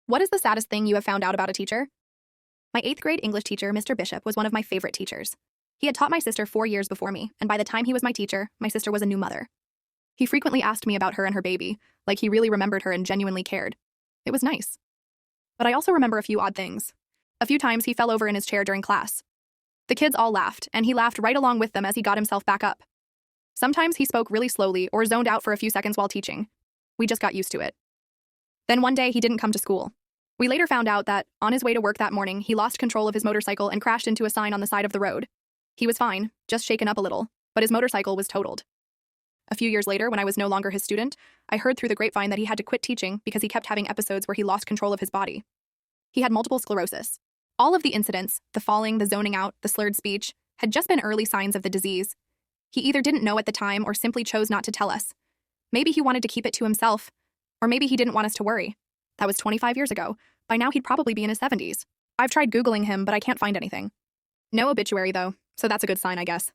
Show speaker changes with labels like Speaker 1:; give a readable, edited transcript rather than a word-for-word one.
Speaker 1: What is the saddest thing you have found out about a teacher? My 8th grade English teacher, Mr. Bishop, was one of my favorite teachers. He had taught my sister 4 years before me, and by the time he was my teacher, my sister was a new mother. He frequently asked me about her and her baby, like he really remembered her and genuinely cared. It was nice. But I also remember a few odd things. A few times he fell over in his chair during class. The kids all laughed, and he laughed right along with them as he got himself back up. Sometimes he spoke really slowly or zoned out for a few seconds while teaching. We just got used to it. Then one day he didn't come to school. We later found out that, on his way to work that morning, he lost control of his motorcycle and crashed into a sign on the side of the road. He was fine, just shaken up a little, but his motorcycle was totaled. A few years later, when I was no longer his student, I heard through the grapevine that he had to quit teaching because he kept having episodes where he lost control of his body. He had multiple sclerosis. All of the incidents, the falling, the zoning out, the slurred speech, had just been early signs of the disease. He either didn't know at the time or simply chose not to tell us. Maybe he wanted to keep it to himself, or maybe he didn't want us to worry. That was 25 years ago. By now he'd probably be in his 70s. I've tried Googling him, but I can't find anything. No obituary though, so that's a good sign, I guess.